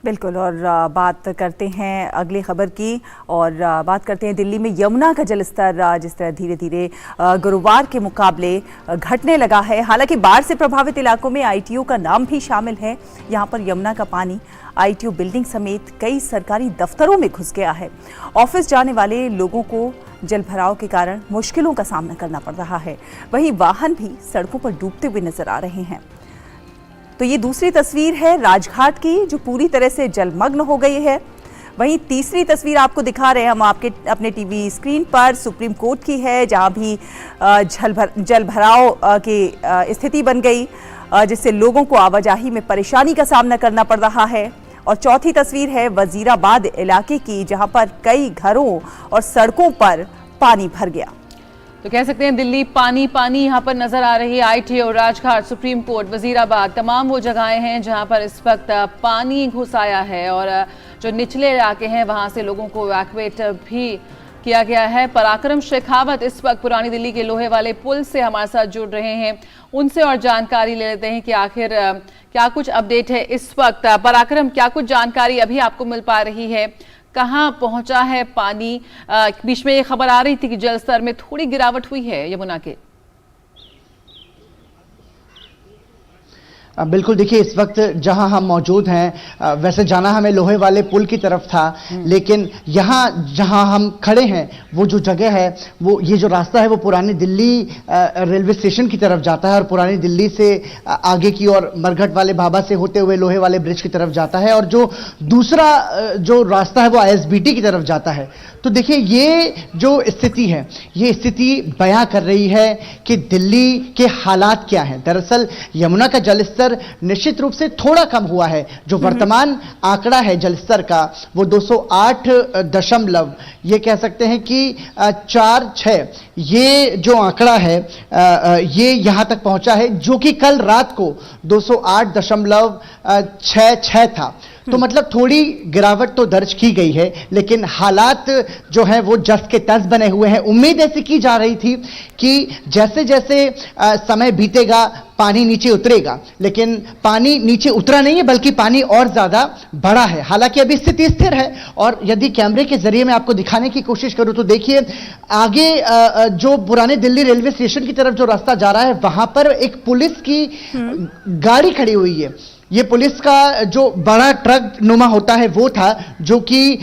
बिल्कुल। और बात करते हैं अगली खबर की और बात करते हैं दिल्ली में यमुना का जलस्तर जिस तरह धीरे धीरे गुरुवार के मुकाबले घटने लगा है। हालांकि बाढ़ से प्रभावित इलाकों में आईटीओ का नाम भी शामिल है। यहां पर यमुना का पानी आईटीओ बिल्डिंग समेत कई सरकारी दफ्तरों में घुस गया है। ऑफिस जाने वाले लोगों को जलभराव के कारण मुश्किलों का सामना करना पड़ रहा है। वहीं वाहन भी सड़कों पर डूबते हुए नजर आ रहे हैं। तो ये दूसरी तस्वीर है राजघाट की, जो पूरी तरह से जलमग्न हो गई है। वहीं तीसरी तस्वीर आपको दिखा रहे हैं हम आपके अपने टीवी स्क्रीन पर, सुप्रीम कोर्ट की है, जहां भी जलभराव की स्थिति बन गई, जिससे लोगों को आवाजाही में परेशानी का सामना करना पड़ रहा है। और चौथी तस्वीर है वजीराबाद इलाके की, जहां पर कई घरों और सड़कों पर पानी भर गया। तो कह सकते हैं दिल्ली पानी पानी यहाँ पर नजर आ रही है। ITO, Rajghat, supreme court, Wazirabad, तमाम वो जगहें हैं जहाँ पर इस वक्त पानी घुस आया है और जो निचले इलाके हैं वहाँ से लोगों को इवैक्यूएट भी किया गया है। पराक्रम शेखावत इस वक्त पुरानी दिल्ली के लोहे वाले पुल से हमारे साथ जुड़ रहे हैं, उनसे और जानकारी ले लेते हैं कि आखिर क्या कुछ अपडेट है इस वक्त। पराक्रम, क्या कुछ जानकारी अभी आपको मिल पा रही है, कहां पहुंचा है पानी? बीच में ये खबर आ रही थी कि जल स्तर में थोड़ी गिरावट हुई है यमुना के। बिल्कुल, देखिए इस वक्त जहां हम मौजूद हैं, वैसे जाना हमें लोहे वाले पुल की तरफ था, लेकिन यहाँ जहां हम खड़े हैं वो जो जगह है, वो ये जो रास्ता है वो पुरानी दिल्ली रेलवे स्टेशन की तरफ जाता है और पुरानी दिल्ली से आगे की ओर मरघट वाले भाभा से होते हुए लोहे वाले ब्रिज की तरफ जाता है, और जो दूसरा जो रास्ता है वो आईएसबीटी की तरफ जाता है। तो देखिए ये जो स्थिति है, ये स्थिति बयां कर रही है कि दिल्ली के हालात क्या हैं। दरअसल यमुना का जलस्तर निश्चित रूप से थोड़ा कम हुआ है। जो वर्तमान आंकड़ा है जलस्तर का वो 208 दशमलव, ये कह सकते हैं कि 46, ये जो आंकड़ा है ये यहां तक पहुंचा है, जो कि कल रात को 208.66 था। तो मतलब थोड़ी गिरावट तो दर्ज की गई है, लेकिन हालात जो है वो जस के तस बने हुए हैं। उम्मीद ऐसी की जा रही थी कि जैसे जैसे समय बीतेगा पानी नीचे उतरेगा, लेकिन पानी नीचे उतरा नहीं है, बल्कि पानी और ज्यादा बढ़ा है। हालांकि अभी स्थिति स्थिर है, और यदि कैमरे के जरिए मैं आपको दिखाने की कोशिश करूं तो देखिए आगे जो पुराने दिल्ली रेलवे स्टेशन की तरफ जो रास्ता जा रहा है, वहां पर एक पुलिस की गाड़ी खड़ी हुई है। ये पुलिस का जो बड़ा ट्रक नुमा होता है वो था, जो कि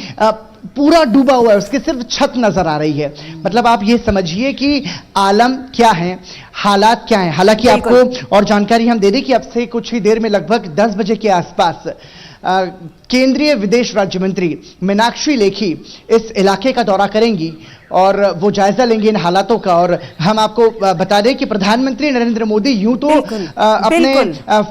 पूरा डूबा हुआ है, उसकी सिर्फ छत नजर आ रही है। मतलब आप ये समझिए कि आलम क्या है, हालात क्या है। हालांकि आपको और जानकारी हम दे दें कि अब से कुछ ही देर में लगभग 10 बजे के आसपास केंद्रीय विदेश राज्य मंत्री मीनाक्षी लेखी इस इलाके का दौरा करेंगी और वो जायजा लेंगे इन हालातों का। और हम आपको बता दें कि प्रधानमंत्री नरेंद्र मोदी यूं तो अपने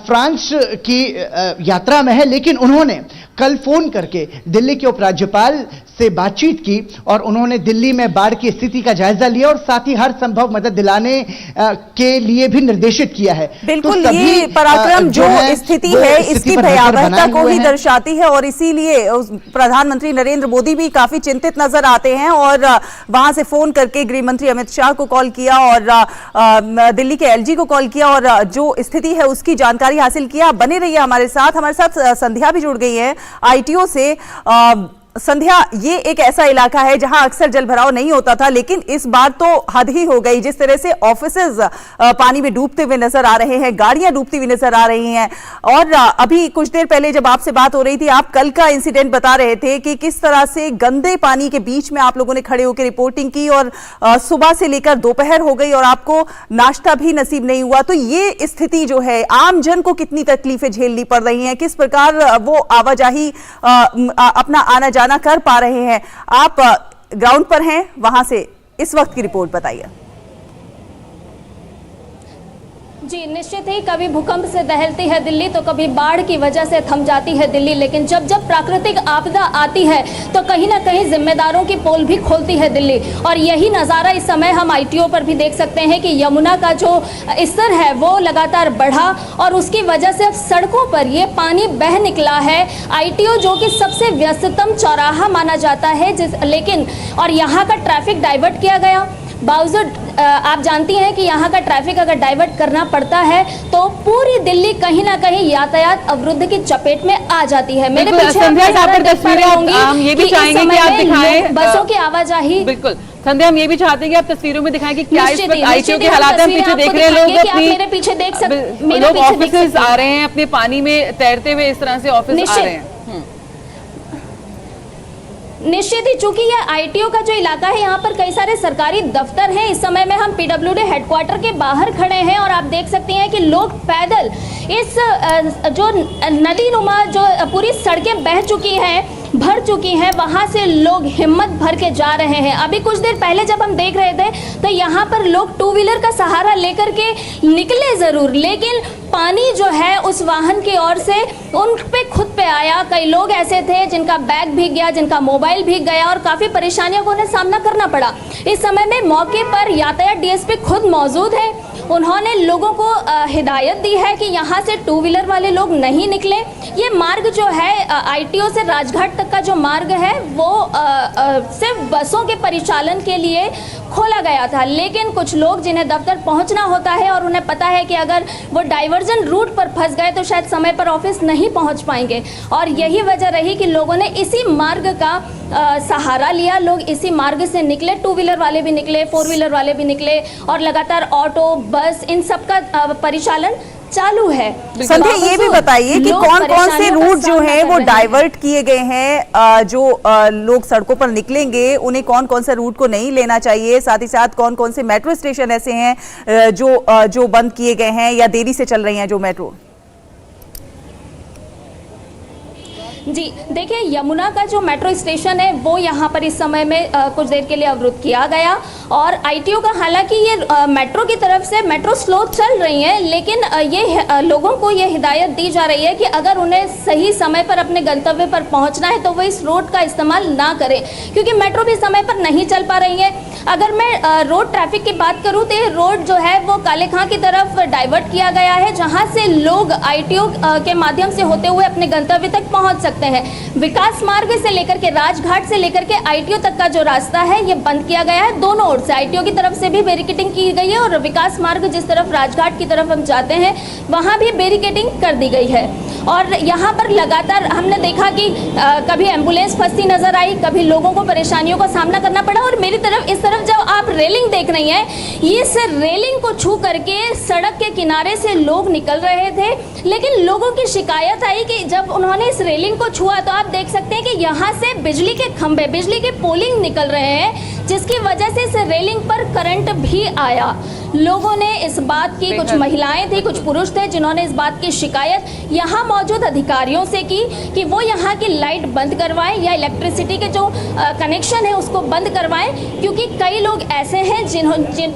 फ्रांस की यात्रा में है, लेकिन उन्होंने कल फोन करके दिल्ली के उपराज्यपाल से बातचीत की और उन्होंने दिल्ली में बाढ़ की स्थिति का जायजा लिया और साथ ही हर संभव मदद दिलाने के लिए भी निर्देशित किया है। बिल्कुल, तो ये पराक्रम जो स्थिति है इसकी भयावहता को ही दर्शाती है, और इसीलिए प्रधानमंत्री नरेंद्र मोदी भी काफी चिंतित नजर आते हैं और वहां से फोन करके गृह मंत्री अमित शाह को कॉल किया और दिल्ली के एलजी को कॉल किया और जो स्थिति है उसकी जानकारी हासिल किया। बने रहिए हमारे साथ संध्या भी जुड़ गई है आईटीओ से। संध्या, ये एक ऐसा इलाका है जहां अक्सर जलभराव नहीं होता था, लेकिन इस बार तो हद ही हो गई। जिस तरह से ऑफिसेज पानी में डूबते हुए नजर आ रहे हैं, गाड़ियां डूबती हुई नजर आ रही हैं, और अभी कुछ देर पहले जब आपसे बात हो रही थी, आप कल का इंसिडेंट बता रहे थे कि किस तरह से गंदे पानी के बीच में आप लोगों ने खड़े होकर रिपोर्टिंग की और सुबह से लेकर दोपहर हो गई और आपको नाश्ता भी नसीब नहीं हुआ। तो ये स्थिति जो है, आम जन को कितनी तकलीफें झेलनी पड़ रही हैं, किस प्रकार वो आवाजाही अपना आना जाना कर पा रहे हैं? आप ग्राउंड पर हैं, वहां से इस वक्त की रिपोर्ट बताइए। जी, निश्चित ही कभी भूकंप से दहलती है दिल्ली तो कभी बाढ़ की वजह से थम जाती है दिल्ली, लेकिन जब जब प्राकृतिक आपदा आती है तो कहीं ना कहीं जिम्मेदारों की पोल भी खोलती है दिल्ली। और यही नज़ारा इस समय हम आईटीओ पर भी देख सकते हैं कि यमुना का जो स्तर है वो लगातार बढ़ा और उसकी वजह से अब सड़कों पर ये पानी बह निकला है। आईटीओ जो कि सबसे व्यस्ततम चौराहा माना जाता है, लेकिन और यहाँ का ट्रैफिक डाइवर्ट किया गया। बावजूद आप जानती हैं कि यहाँ का ट्रैफिक अगर डाइवर्ट करना पड़ता है तो पूरी दिल्ली कहीं ना कहीं यातायात अवरुद्ध की चपेट में आ जाती है। मेरे पीछे हम ये भी चाहेंगे कि आप दिखाएं बसों की आवाजाही। बिल्कुल संध्या, हम ये भी चाहते हैं कि आप तस्वीरों में दिखाएं कि क्या इस वक्त आईटीओ के हालात हम पीछे देख रहे हैं। लोग अपनी मेरे पीछे देख सकते, लोग ऑफिस आ रहे हैं, अपने पानी में तैरते हुए इस तरह से ऑफिस आ रहे हैं। निश्चित ही, चूंकि यह आईटीओ का जो इलाका है यहाँ पर कई सारे सरकारी दफ्तर हैं। इस समय में हम पीडब्ल्यूडी हेडक्वार्टर के बाहर खड़े हैं और आप देख सकते हैं कि लोग पैदल इस जो नदी नुमा जो पूरी सड़कें बह चुकी हैं, भर चुकी हैं, वहां से लोग हिम्मत भर के जा रहे हैं। अभी कुछ देर पहले जब हम देख रहे थे तो यहाँ पर लोग टू व्हीलर का सहारा लेकर के निकले जरूर, लेकिन पानी जो है उस वाहन की ओर से उन पे खुद पे आया। कई लोग ऐसे थे जिनका बैग भीग गया, जिनका मोबाइल भीग गया और काफी परेशानियों को उन्हें सामना करना पड़ा। इस समय में मौके पर यातायात डीएसपी खुद मौजूद है। उन्होंने लोगों को हिदायत दी है कि यहाँ से टू व्हीलर वाले लोग नहीं निकले। ये मार्ग जो है आईटीओ से राजघाट तक का जो मार्ग है वो सिर्फ बसों के परिचालन के लिए खोला गया था, लेकिन कुछ लोग जिन्हें दफ्तर पहुंचना होता है और उन्हें पता है कि अगर वो डाइवर्जन रूट पर फंस गए तो शायद समय पर ऑफिस नहीं पहुंच पाएंगे, और यही वजह रही कि लोगों ने इसी मार्ग का सहारा लिया। लोग इसी मार्ग से निकले, टू व्हीलर वाले भी निकले, फोर व्हीलर वाले भी निकले और लगातार ऑटो, बस, इन सब का परिचालन चालू है। संध्या, ये भी बताइए कि कौन कौन से रूट जो हैं वो डाइवर्ट किए गए हैं, जो लोग सड़कों पर निकलेंगे उन्हें कौन कौन से रूट को नहीं लेना चाहिए, साथ ही साथ कौन कौन से मेट्रो स्टेशन ऐसे हैं जो बंद किए गए हैं या देरी से चल रही हैं जो मेट्रो। जी देखिए, यमुना का जो मेट्रो स्टेशन है वो यहाँ पर इस समय में कुछ देर के लिए अवरुद्ध किया गया, और आईटीओ का हालांकि ये मेट्रो की तरफ से मेट्रो स्लो चल रही है, लेकिन ये लोगों को ये हिदायत दी जा रही है कि अगर उन्हें सही समय पर अपने गंतव्य पर पहुँचना है तो वो इस रोड का इस्तेमाल ना करें, क्योंकि मेट्रो भी समय पर नहीं चल पा रही है। अगर मैं रोड ट्रैफिक की बात करूँ तो ये रोड जो है वो काले खां की तरफ डाइवर्ट किया गया है, जहाँ से लोग आईटीओ के माध्यम से होते हुए अपने गंतव्य तक पहुँच सकते हैं। विकास मार्ग से लेकर के राजघाट से लेकर के आईटीओ तक का जो रास्ता है ये बंद किया गया है दोनों ओर से। आईटीओ की तरफ से भी बैरिकेडिंग की गई है और विकास मार्ग जिस तरफ राजघाट की तरफ हम जाते हैं वहां भी बैरिकेडिंग कर दी गई है। और यहाँ पर लगातार हमने देखा कि कभी एम्बुलेंस फंसती नजर आई, कभी लोगों को परेशानियों का सामना करना पड़ा। और मेरी तरफ इस तरफ जब आप रेलिंग देख रही हैं, इस रेलिंग को छू करके सड़क के किनारे से लोग निकल रहे थे, लेकिन लोगों की शिकायत आई कि जब उन्होंने इस रेलिंग को छुआ तो आप देख सकते हैं कि यहाँ से बिजली के खंभे, बिजली के पोलिंग निकल रहे हैं, जिसकी वजह से इस रेलिंग पर करंट भी आया। लोगों ने इस बात की, कुछ महिलाएं थी, कुछ पुरुष थे, जिन्होंने इस बात की शिकायत यहाँ मौजूद अधिकारियों से की कि वो यहाँ की लाइट बंद करवाएं या इलेक्ट्रिसिटी के जो कनेक्शन है उसको बंद करवाएं, क्योंकि कई लोग ऐसे हैं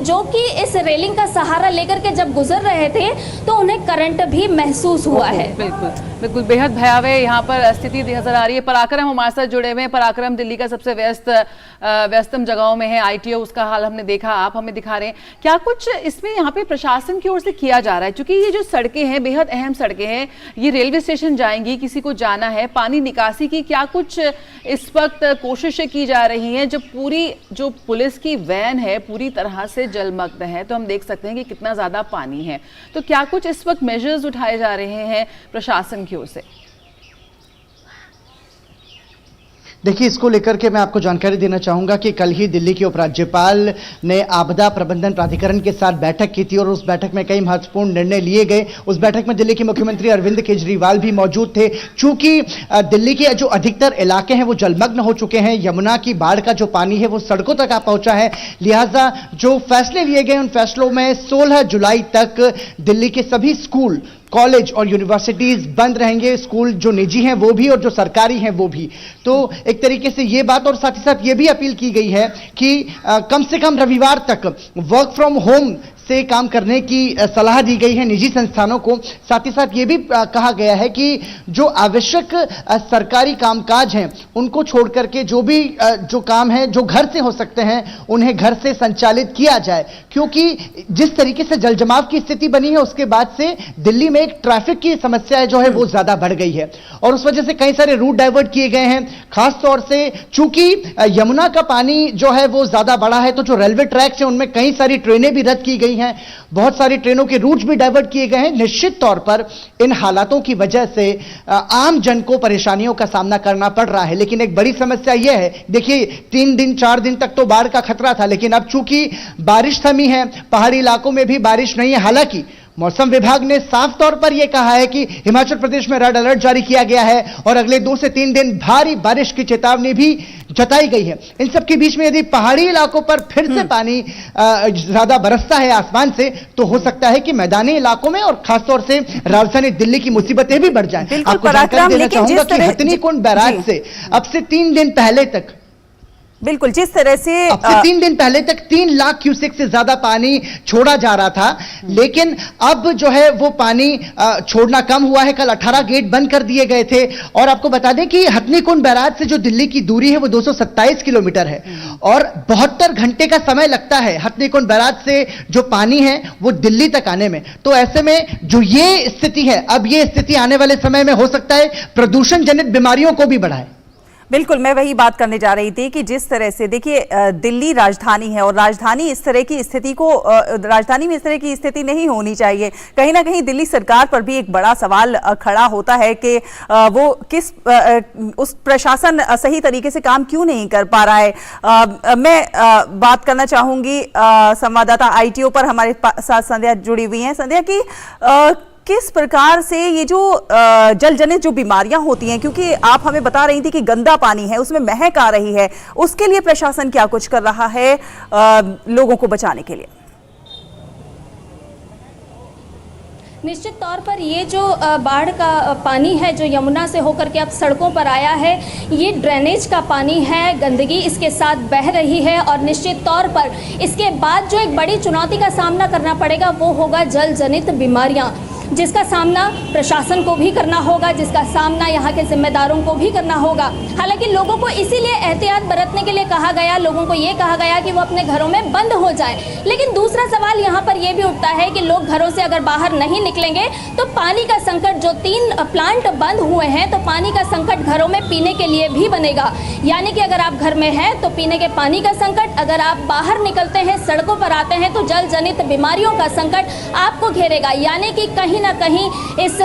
जो कि इस रेलिंग का सहारा लेकर के जब गुजर रहे थे तो उन्हें करंट भी महसूस हुआ है। बिल्कुल बिल्कुल, बेहद भयावह यहाँ पर स्थिति नजर आ रही है। पराक्रम हमारे साथ जुड़े हुए हैं। पराक्रम, दिल्ली का सबसे व्यस्तम जगहों में है आईटीओ, उसका हाल हमने देखा, आप हमें दिखा रहे हैं। क्या कुछ इसमें यहाँ पे प्रशासन की ओर से किया जा रहा है? क्योंकि ये जो सड़कें हैं बेहद अहम सड़कें हैं, ये रेलवे स्टेशन जाएंगी, किसी को जाना है, पानी निकासी की क्या कुछ इस वक्त कोशिशें की जा रही हैं? जब पूरी जो पुलिस की वैन है पूरी तरह से जलमग्न है तो हम देख सकते हैं कि कितना ज्यादा पानी है, तो क्या कुछ इस वक्त मेजर्स उठाए जा रहे हैं प्रशासन की ओर से? देखिए, इसको लेकर के मैं आपको जानकारी देना चाहूंगा कि कल ही दिल्ली के उपराज्यपाल ने आपदा प्रबंधन प्राधिकरण के साथ बैठक की थी और उस बैठक में कई महत्वपूर्ण निर्णय लिए गए। उस बैठक में दिल्ली के मुख्यमंत्री अरविंद केजरीवाल भी मौजूद थे। चूंकि दिल्ली के जो अधिकतर इलाके हैं वो जलमग्न हो चुके हैं, यमुना की बाढ़ का जो पानी है वो सड़कों तक आ पहुंचा है, लिहाजा जो फैसले लिए गए उन फैसलों में 16 जुलाई तक दिल्ली के सभी स्कूल, कॉलेज और यूनिवर्सिटीज बंद रहेंगे। स्कूल जो निजी हैं वो भी और जो सरकारी हैं वो भी। तो एक तरीके से ये बात, और साथ ही साथ ये भी अपील की गई है कि कम से कम रविवार तक वर्क फ्रॉम होम से काम करने की सलाह दी गई है निजी संस्थानों को। साथ ही साथ ये भी कहा गया है कि जो आवश्यक सरकारी कामकाज हैं उनको छोड़ करके जो भी जो काम है जो घर से हो सकते हैं उन्हें घर से संचालित किया जाए, क्योंकि जिस तरीके से जलजमाव की स्थिति बनी है उसके बाद से दिल्ली में एक ट्रैफिक की समस्या जो है वो ज्यादा बढ़ गई है और उस वजह से कई सारे रूट डाइवर्ट किए गए हैं। खास तौर से चूंकि यमुना का पानी जो है वो ज्यादा बड़ा है तो जो रेलवे ट्रैक्स हैं उनमें कई सारी ट्रेनें भी रद्द की गई हैं, बहुत सारी ट्रेनों के रूट्स भी डाइवर्ट किए गए हैं। निश्चित तौर पर इन हालातों की वजह से आम जन को परेशानियों का सामना करना पड़ रहा है, लेकिन एक बड़ी समस्या यह है, देखिए 3 दिन 4 दिन तक तो बाढ़ का खतरा था, लेकिन अब चूंकि बारिश थमी है, पहाड़ी इलाकों में भी बारिश नहीं है। हालांकि मौसम विभाग ने साफ तौर पर यह कहा है कि हिमाचल प्रदेश में रेड अलर्ट जारी किया गया है और अगले 2 से 3 दिन भारी बारिश की चेतावनी भी जताई गई है। इन सब के बीच में यदि पहाड़ी इलाकों पर फिर से पानी ज्यादा बरसता है आसमान से तो हो सकता है कि मैदानी इलाकों में और खासतौर से राजधानी दिल्ली की मुसीबतें भी बढ़ जाएं। आपको जानकारी देना चाहूंगा कि हथनीकुंड बैराज से अब से 3 दिन पहले तक बिल्कुल जिस तरह से अब से 3 दिन पहले तक 3 लाख क्यूसेक से ज्यादा पानी छोड़ा जा रहा था, लेकिन अब जो है वो पानी छोड़ना कम हुआ है। कल 18 गेट बंद कर दिए गए थे और आपको बता दें कि हथनीकुंड बैराज से जो दिल्ली की दूरी है वो 227 किलोमीटर है और 72 घंटे का समय लगता है हथनीकुंड बैराज से जो पानी है वो दिल्ली तक आने में। तो ऐसे में जो ये स्थिति है, अब ये स्थिति आने वाले समय में हो सकता है प्रदूषण जनित बीमारियों को भी बढ़ाए। बिल्कुल, मैं वही बात करने जा रही थी कि जिस तरह से देखिए दिल्ली राजधानी है और राजधानी में इस तरह की स्थिति नहीं होनी चाहिए। कहीं ना कहीं दिल्ली सरकार पर भी एक बड़ा सवाल खड़ा होता है कि वो उस प्रशासन सही तरीके से काम क्यों नहीं कर पा रहा है। मैं बात करना चाहूंगी संवाददाता ITO पर हमारे साथ संध्या जुड़ी हुई हैं। संध्या की किस प्रकार से ये जो जल जनित जो बीमारियां होती हैं, क्योंकि आप हमें बता रही थी कि गंदा पानी है उसमें महक आ रही है, उसके लिए प्रशासन क्या कुछ कर रहा है लोगों को बचाने के लिए? निश्चित तौर पर ये जो बाढ़ का पानी है जो यमुना से होकर के अब सड़कों पर आया है, ये ड्रेनेज का पानी है, गंदगी इसके साथ बह रही है और निश्चित तौर पर इसके बाद जो एक बड़ी चुनौती का सामना करना पड़ेगा वो होगा जल जनित बीमारियां, जिसका सामना प्रशासन को भी करना होगा, जिसका सामना यहाँ के जिम्मेदारों को भी करना होगा। हालांकि लोगों को इसीलिए एहतियात बरतने के लिए कहा गया, लोगों को ये कहा गया कि वो अपने घरों में बंद हो जाए। लेकिन दूसरा सवाल यहाँ पर यह भी उठता है कि लोग घरों से अगर बाहर नहीं निकलेंगे तो पानी का संकट, जो 3 प्लांट बंद हुए हैं तो पानी का संकट घरों में पीने के लिए भी बनेगा। यानी कि अगर आप घर में हैं तो पीने के पानी का संकट, अगर आप बाहर निकलते हैं सड़कों पर आते हैं तो जल जनित बीमारियों का संकट आपको घेरेगा। यानी कि कहीं ना कहीं इस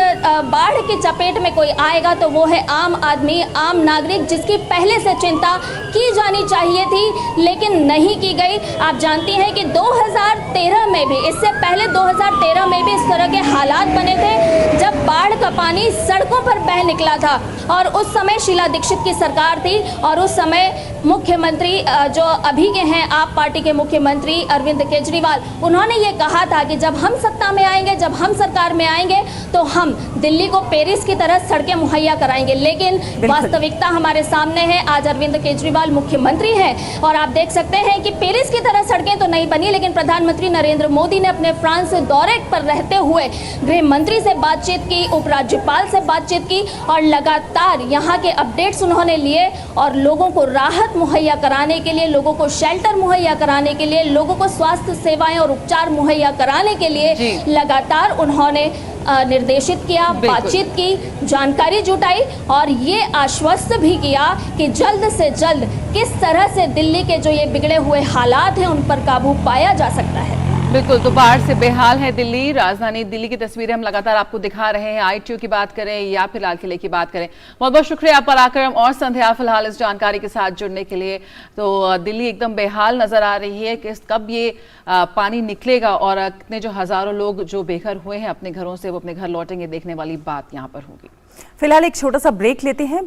बाढ़ की चपेट में कोई आएगा तो वो है आम आदमी, आम नागरिक, जिसकी पहले से चिंता की जानी चाहिए थी लेकिन नहीं की गई। आप जानती हैं कि 2013 में भी, इससे पहले 2013 में भी इस तरह के हालात बने थे जब बाढ़ का पानी सड़कों पर बह निकला था और उस समय शीला दीक्षित की सरकार थी और उस समय मुख्यमंत्री जो अभी के हैं आप पार्टी के मुख्यमंत्री अरविंद केजरीवाल, उन्होंने ये कहा था कि जब हम सत्ता में आएंगे, जब हम सरकार में आएंगे तो हम दिल्ली को पेरिस की तरह सड़कें मुहैया कराएंगे। लेकिन वास्तविकता हमारे सामने है। आज अरविंद केजरीवाल मुख्यमंत्री हैं और आप देख सकते हैं कि पेरिस की तरह सड़कें तो नहीं बनी, लेकिन प्रधानमंत्री नरेंद्र मोदी ने अपने फ्रांस दौरे पर रहते हुए गृह मंत्री से बातचीत की, उपराज्यपाल से बातचीत की और लगातार यहाँ के अपडेट्स उन्होंने लिए और लोगों को राहत मुहैया कराने के लिए, लोगों को शेल्टर मुहैया कराने के लिए, लोगों को स्वास्थ्य सेवाएं और उपचार मुहैया कराने के लिए लगातार उन्होंने निर्देशित किया, बातचीत की, जानकारी जुटाई और ये आश्वस्त भी किया कि जल्द से जल्द किस तरह से दिल्ली के जो ये बिगड़े हुए हालात हैं उन पर काबू पाया जा सकता है। बिल्कुल, तो बाढ़ से बेहाल है दिल्ली, राजधानी दिल्ली की तस्वीरें हम लगातार आपको दिखा रहे हैं। ITO की बात करें या फिर लाल किले की बात करें। बहुत बहुत शुक्रिया पराक्रम और संध्या फिलहाल इस जानकारी के साथ जुड़ने के लिए। तो दिल्ली एकदम बेहाल नजर आ रही है कि कब ये पानी निकलेगा और कितने जो हजारों लोग जो बेघर हुए हैं अपने घरों से वो अपने घर लौटेंगे, देखने वाली बात यहाँ पर होगी। फिलहाल एक छोटा सा ब्रेक लेते हैं।